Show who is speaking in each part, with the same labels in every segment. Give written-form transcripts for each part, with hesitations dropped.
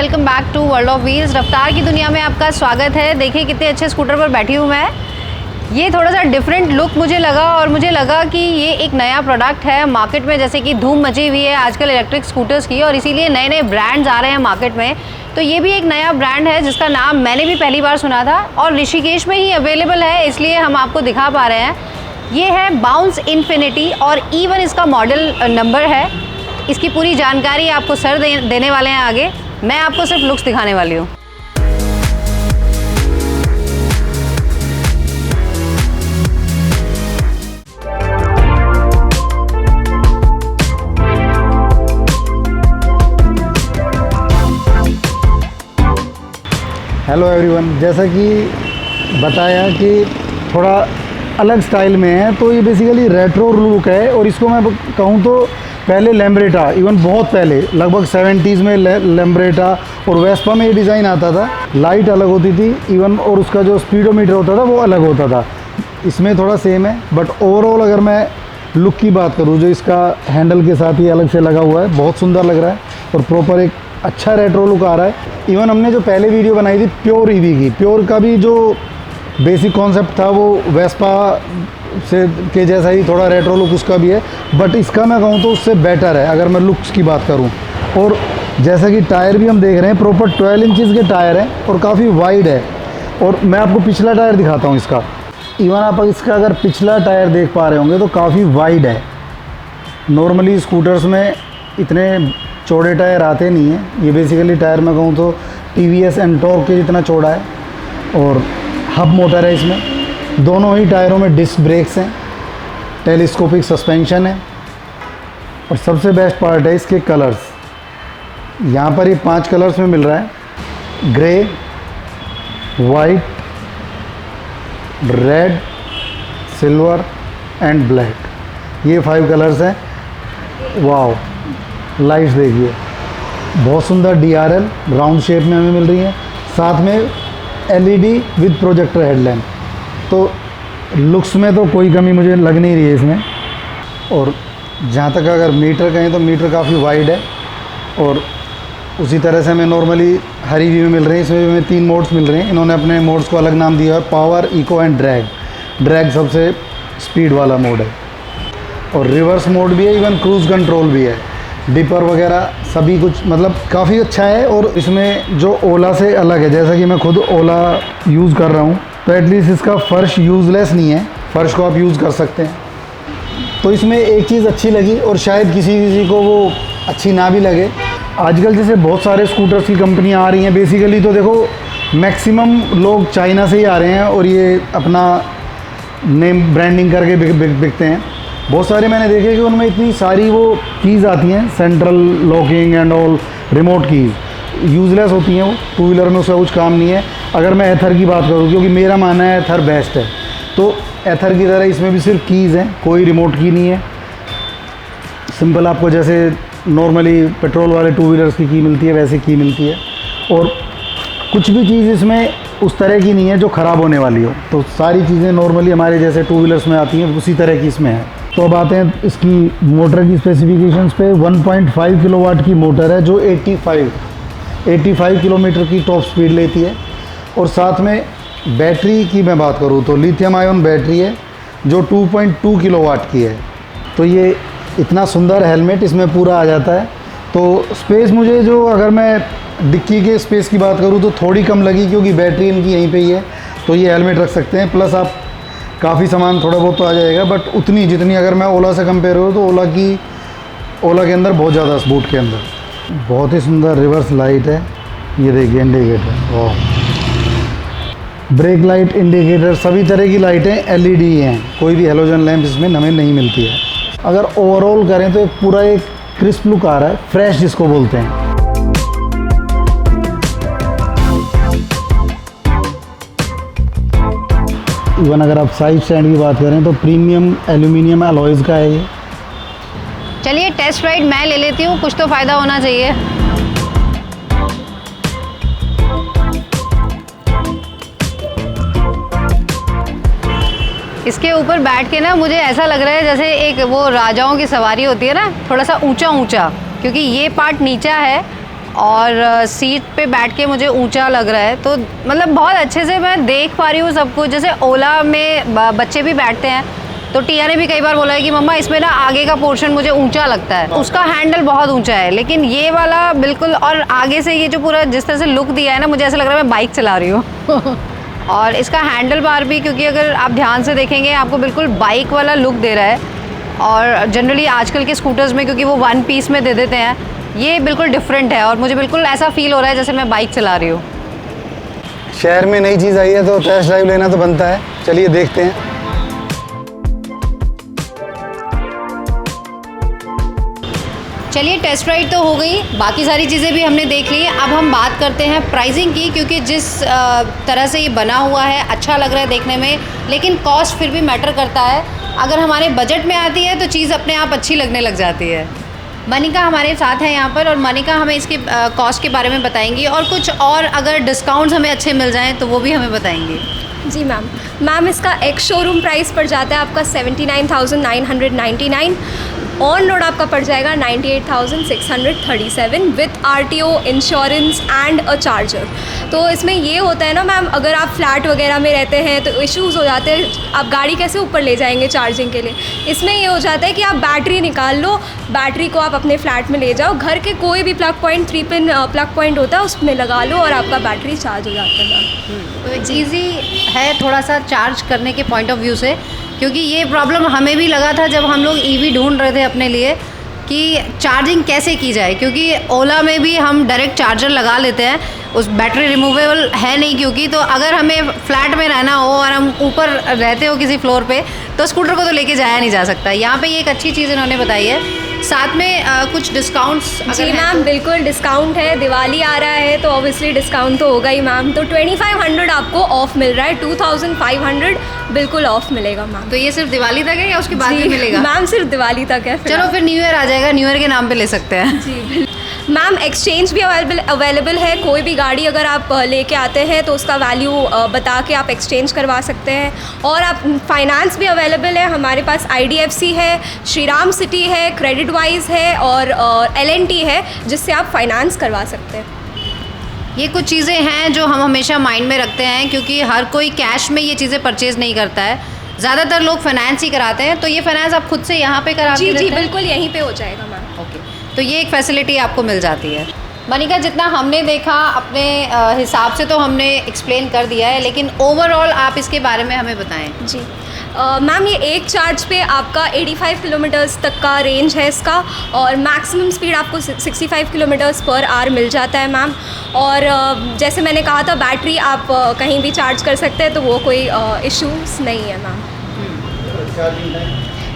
Speaker 1: Welcome back to world of wheels. रफ्तार की दुनिया में आपका स्वागत है। देखिए कितने अच्छे स्कूटर पर बैठी हूँ मैं। ये थोड़ा सा डिफरेंट लुक मुझे लगा और मुझे लगा कि ये एक नया प्रोडक्ट है मार्केट में। जैसे कि धूम मची हुई है आजकल इलेक्ट्रिक स्कूटर्स की और इसीलिए नए नए ब्रांड्स आ रहे हैं मार्केट में। तो ये भी एक नया ब्रांड है जिसका नाम मैंने भी पहली बार सुना था और ऋषिकेश में ही अवेलेबल है, इसलिए हम आपको दिखा पा रहे हैं। ये है बाउंस इन्फिनिटी और E1 इसका मॉडल नंबर है। इसकी पूरी जानकारी आपको सर देने वाले हैं आगे। मैं आपको सिर्फ लुक्स दिखाने वाली हूँ।
Speaker 2: हेलो एवरीवन, जैसा कि बताया कि थोड़ा अलग स्टाइल में है, तो ये बेसिकली रेट्रो लुक है। और इसको मैं कहूँ तो पहले लैम्ब्रेटा, इवन बहुत पहले लगभग 70s में लैम्ब्रेटा और वेस्पा में ये डिज़ाइन आता था। लाइट अलग होती थी इवन, और उसका जो स्पीडोमीटर होता था वो अलग होता था। इसमें थोड़ा सेम है, बट ओवरऑल अगर मैं लुक की बात करूँ, जो इसका हैंडल के साथ ही अलग से लगा हुआ है, बहुत सुंदर लग रहा है और प्रॉपर एक अच्छा रेट्रो लुक आ रहा है। इवन हमने जो पहले वीडियो बनाई थी प्योर ईवी की, प्योर का भी जो बेसिक कॉन्सेप्ट था वो वेस्पा से के जैसा ही थोड़ा रेट्रो लुक उसका भी है, बट इसका मैं कहूँ तो उससे बेटर है अगर मैं लुक्स की बात करूँ। और जैसा कि टायर भी हम देख रहे हैं, प्रॉपर 12 इंचज़ के टायर हैं और काफ़ी वाइड है। और मैं आपको पिछला टायर दिखाता हूँ इसका। इवन आप इसका अगर पिछला टायर देख पा रहे होंगे तो काफ़ी वाइड है। नॉर्मली स्कूटर्स में इतने चौड़े टायर आते नहीं हैं। ये बेसिकली टायर मैं कहूँ तो TVS एंटॉर्क के जितना चौड़ा है और हब मोटर है इसमें। दोनों ही टायरों में डिस्क ब्रेक्स हैं, टेलीस्कोपिक सस्पेंशन है और सबसे बेस्ट पार्ट है इसके कलर्स। यहाँ पर ये 5 कलर्स में मिल रहा है: grey, white, red, silver and black. ये 5 कलर्स हैं। वाओ, लाइट्स देखिए, बहुत सुंदर DRL राउंड शेप में हमें मिल रही है, साथ में LED विद प्रोजेक्टर हेडलैम्प। तो लुक्स में तो कोई कमी मुझे लग नहीं रही है इसमें। और जहाँ तक अगर मीटर कहें तो मीटर काफ़ी वाइड है और उसी तरह से हमें नॉर्मली हर ईवी में मिल रही है। इसमें हमें 3 मोड्स मिल रहे हैं। इन्होंने अपने मोड्स को अलग नाम दिया है: power, eco and drag. Drag सबसे स्पीड वाला मोड है और रिवर्स मोड भी है, इवन क्रूज़ कंट्रोल भी है, डिपर वगैरह सभी कुछ, मतलब काफ़ी अच्छा है। और इसमें जो ओला से अलग है, जैसा कि मैं खुद ओला यूज़ कर रहा हूँ, तो एटलीस्ट इसका फ़र्श यूज़लेस नहीं है, फ़र्श को आप यूज़ कर सकते हैं। तो इसमें एक चीज़ अच्छी लगी और शायद किसी को वो अच्छी ना भी लगे। आजकल जैसे बहुत सारे स्कूटर्स की कंपनियाँ आ रही हैं, बेसिकली तो देखो मैक्सिमम लोग चाइना से ही आ रहे हैं और ये अपना नेम ब्रांडिंग करके बिकते हैं। बहुत सारे मैंने देखे कि उनमें इतनी सारी वो कीज़ आती हैं, central locking and all, remote keys useless होती हैं। वो 2 व्हीलर में उसका कुछ काम नहीं है। अगर मैं एथर की बात करूँ, क्योंकि मेरा मानना है एथर बेस्ट है, तो एथर की तरह इसमें भी सिर्फ कीज़ हैं, कोई रिमोट की नहीं है। सिंपल आपको जैसे नॉर्मली पेट्रोल वाले 2 व्हीलर्स की मिलती है वैसे की मिलती है। और कुछ भी चीज़ इसमें उस तरह की नहीं है जो ख़राब होने वाली हो। तो सारी चीज़ें नॉर्मली हमारे जैसे 2 व्हीलर्स में आती हैं उसी तरह की इसमें है। तो अब आते हैं इसकी मोटर की स्पेसिफिकेशंस पे। 1.5 किलोवाट की मोटर है जो 85 किलोमीटर की टॉप स्पीड लेती है। और साथ में बैटरी की मैं बात करूँ तो लिथियम आयन बैटरी है जो 2.2 किलोवाट की है। तो ये इतना सुंदर हेलमेट इसमें पूरा आ जाता है। तो स्पेस मुझे जो, अगर मैं डिक्की के स्पेस की बात करूँ तो थोड़ी कम लगी, क्योंकि बैटरी इनकी यहीं पे ही है, तो ये हेलमेट रख सकते हैं। प्लस आप काफ़ी सामान थोड़ा बहुत तो आ जाएगा, बट उतनी जितनी अगर मैं ओला से कंपेयर करूँ तो ओला के अंदर बहुत ज़्यादा, बूट के अंदर बहुत ही सुंदर रिवर्स लाइट है। ये देखिए इंडिकेटर, वाह, ब्रेक लाइट, इंडिकेटर, सभी तरह की लाइटें LED हैं। कोई भी हेलोजन लैंप इसमें हमें नहीं मिलती है। अगर ओवरऑल करें तो पूरा एक क्रिस्प लुक आ रहा है, फ्रेश जिसको बोलते हैं। इवन अगर आप साइड स्टैंड की बात करें तो प्रीमियम एल्यूमिनियम अलॉयज़ का है ये।
Speaker 1: चलिए टेस्ट राइड मैं ले लेती हूँ, कुछ तो फ़ायदा होना चाहिए। इसके ऊपर बैठ के ना मुझे ऐसा लग रहा है जैसे एक वो राजाओं की सवारी होती है ना, थोड़ा सा ऊंचा ऊंचा, क्योंकि ये पार्ट नीचा है और सीट पे बैठ के मुझे ऊंचा लग रहा है, तो मतलब बहुत अच्छे से मैं देख पा रही हूँ सब कुछ। जैसे ओला में बच्चे भी बैठते हैं, तो टिया ने भी कई बार बोला है कि मम्मा इसमें ना आगे का पोर्शन मुझे ऊंचा लगता है, उसका हैंडल बहुत ऊंचा है, लेकिन ये वाला बिल्कुल, और आगे से ये जो पूरा जिस तरह से लुक दिया है ना, मुझे ऐसा लग रहा है मैं बाइक चला रही हूँ। और इसका हैंडल बार भी, क्योंकि अगर आप ध्यान से देखेंगे आपको बिल्कुल बाइक वाला लुक दे रहा है, और जनरली आजकल के स्कूटर्स में क्योंकि वो वन पीस में दे देते हैं, ये बिल्कुल डिफरेंट है और मुझे बिल्कुल ऐसा फील हो रहा है जैसे मैं बाइक चला रही हूँ।
Speaker 2: शहर में नई चीज़ आई है तो टेस्ट ड्राइव लेना तो बनता है, चलिए देखते हैं।
Speaker 1: चलिए टेस्ट राइड तो हो गई, बाकी सारी चीज़ें भी हमने देख ली। अब हम बात करते हैं प्राइसिंग की, क्योंकि जिस तरह से ये बना हुआ है अच्छा लग रहा है देखने में, लेकिन कॉस्ट फिर भी मैटर करता है। अगर हमारे बजट में आती है तो चीज़ अपने आप अच्छी लगने लग जाती है। मनिका हमारे साथ है यहाँ पर, और मनिका हमें इसके कॉस्ट के बारे में बताएंगी, और कुछ और अगर डिस्काउंट्स हमें अच्छे मिल जाएँ तो वो भी हमें बताएंगी।
Speaker 3: जी मैम इसका एक्स शोरूम प्राइस पड़ जाता है आपका 79,999। ऑन रोड आपका पड़ जाएगा 98,637 with RTO, insurance and a charger. तो इसमें ये होता है ना मैम, अगर आप फ्लैट वगैरह में रहते हैं तो इश्यूज़ हो जाते हैं, आप गाड़ी कैसे ऊपर ले जाएंगे चार्जिंग के लिए। इसमें ये हो जाता है कि आप बैटरी निकाल लो, बैटरी को आप अपने फ्लैट में ले जाओ, घर के कोई भी plug point 3 pin plug point होता है उसमें लगा लो और आपका बैटरी चार्ज हो जाता है मैम।
Speaker 1: तो ईज़ी है थोड़ा सा चार्ज करने के पॉइंट ऑफ व्यू से, क्योंकि ये प्रॉब्लम हमें भी लगा था जब हम लोग EV ढूंढ रहे थे अपने लिए कि चार्जिंग कैसे की जाए, क्योंकि ओला में भी हम डायरेक्ट चार्जर लगा लेते हैं, उस बैटरी रिमूवेबल है नहीं, क्योंकि तो अगर हमें फ्लैट में रहना हो और हम ऊपर रहते हो किसी फ्लोर पे तो स्कूटर को तो लेके जाया नहीं जा सकता। यहाँ पे ये एक अच्छी चीज़ इन्होंने बताई है। साथ में कुछ डिस्काउंट्स।
Speaker 3: जी मैम बिल्कुल डिस्काउंट है, दिवाली आ रहा है तो ऑब्वियसली डिस्काउंट तो होगा ही मैम। तो 2500 आपको ऑफ मिल रहा है, 2500 बिल्कुल ऑफ मिलेगा मैम।
Speaker 1: तो ये सिर्फ दिवाली तक है या उसके बाद भी मिलेगा?
Speaker 3: मैम सिर्फ दिवाली तक है।
Speaker 1: चलो फिर न्यू ईयर आ जाएगा, न्यू ईयर के नाम पे ले सकते हैं।
Speaker 3: जी मैम एक्सचेंज भी अवेलेबल है। कोई भी गाड़ी अगर आप लेके आते हैं तो उसका वैल्यू बता के आप एक्सचेंज करवा सकते हैं, और आप फाइनेंस भी अवेलेबल है हमारे पास। IDFC है, श्रीराम सिटी है, क्रेडिट वाइज है, और LNT है जिससे आप फाइनेंस करवा सकते हैं।
Speaker 1: ये कुछ चीज़ें हैं जो हम हमेशा माइंड में रखते हैं, क्योंकि हर कोई कैश में ये चीज़ें परचेज़ नहीं करता है, ज़्यादातर लोग फाइनेंस ही कराते हैं। तो ये फाइनेंस आप खुद से यहाँ पे करा के
Speaker 3: जी बिल्कुल यहीं पे हो जाएगा मैम।
Speaker 1: ओके, तो ये एक फैसिलिटी आपको मिल जाती है। मनिका जितना हमने देखा अपने हिसाब से तो हमने एक्सप्लेन कर दिया है, लेकिन ओवरऑल आप इसके बारे में हमें बताएं।
Speaker 3: जी मैम ये एक चार्ज पे आपका 85 किलोमीटर्स तक का रेंज है इसका, और मैक्सिमम स्पीड आपको 65 किलोमीटर्स पर आवर मिल जाता है मैम। और जैसे मैंने कहा था बैटरी आप कहीं भी चार्ज कर सकते हैं, तो वो कोई इश्यूज़ नहीं है मैम।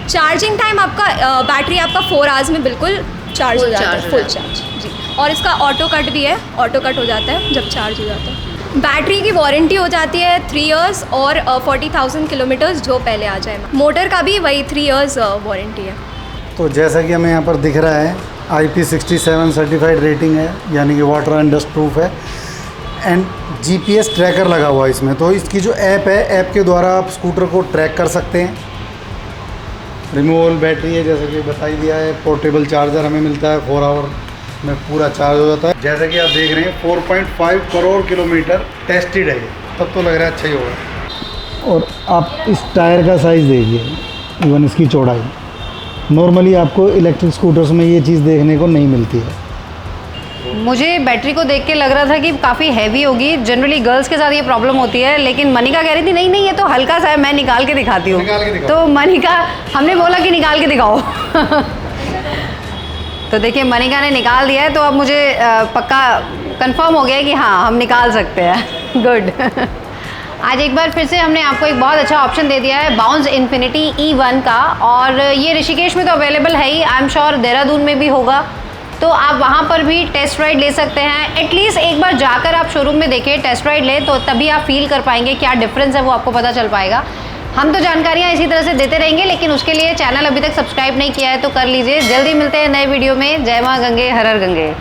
Speaker 3: चार्जिंग टाइम आपका बैटरी आपका 4 आवर्स में बिल्कुल चार्ज हो जाता है, फुल चार्ज जी। और इसका ऑटो कट भी है, ऑटो कट हो जाता है जब चार्ज हो जाता है। बैटरी की वारंटी हो जाती है 3 इयर्स और 40,000 किलोमीटर्स जो पहले आ जाए। मोटर का भी वही 3 इयर्स वारंटी है।
Speaker 2: तो जैसा कि हमें यहाँ पर दिख रहा है IP67 सर्टिफाइड रेटिंग है, यानी कि वाटर एंड डस्ट प्रूफ है, एंड GPS ट्रैकर लगा हुआ है इसमें। तो इसकी जो ऐप है, ऐप के द्वारा आप स्कूटर को ट्रैक कर सकते हैं। रिमूवेबल बैटरी है जैसा कि बता ही दिया है, पोर्टेबल चार्जर हमें मिलता है, 4 आवर में पूरा चार्ज हो जाता है। जैसा कि आप देख रहे हैं 4.5 करोड़ किलोमीटर टेस्टेड है, तब तो लग रहा है अच्छा ही होगा। और आप इस टायर का साइज़ देखिए, इवन इसकी चौड़ाई, नॉर्मली आपको इलेक्ट्रिक स्कूटर्स में ये चीज़ देखने को नहीं मिलती है।
Speaker 1: मुझे बैटरी को देख के लग रहा था कि काफ़ी हैवी होगी, जनरली गर्ल्स के साथ ये प्रॉब्लम होती है, लेकिन मनिका कह रही थी नहीं ये तो हल्का सा है, मैं निकाल के दिखाती हूँ। तो मनिका, हमने बोला कि निकाल के दिखाओ। तो देखिए मनिका ने निकाल दिया है, तो अब मुझे पक्का कंफर्म हो गया है कि हाँ हम निकाल सकते हैं। गुड। आज एक बार फिर से हमने आपको एक बहुत अच्छा ऑप्शन दे दिया है बाउंस इन्फिनिटी E1 का, और ये ऋषिकेश में तो अवेलेबल है ही, आई एम श्योर देहरादून में भी होगा, तो आप वहाँ पर भी टेस्ट राइड ले सकते हैं। एटलीस्ट एक बार जाकर आप शोरूम में देखिए, टेस्ट राइड लें, तो तभी आप फील कर पाएंगे क्या डिफरेंस है, वो आपको पता चल पाएगा। हम तो जानकारियाँ इसी तरह से देते रहेंगे, लेकिन उसके लिए चैनल अभी तक सब्सक्राइब नहीं किया है तो कर लीजिए। जल्दी मिलते हैं नए वीडियो में। जय माँ गंगे, हर हर गंगे।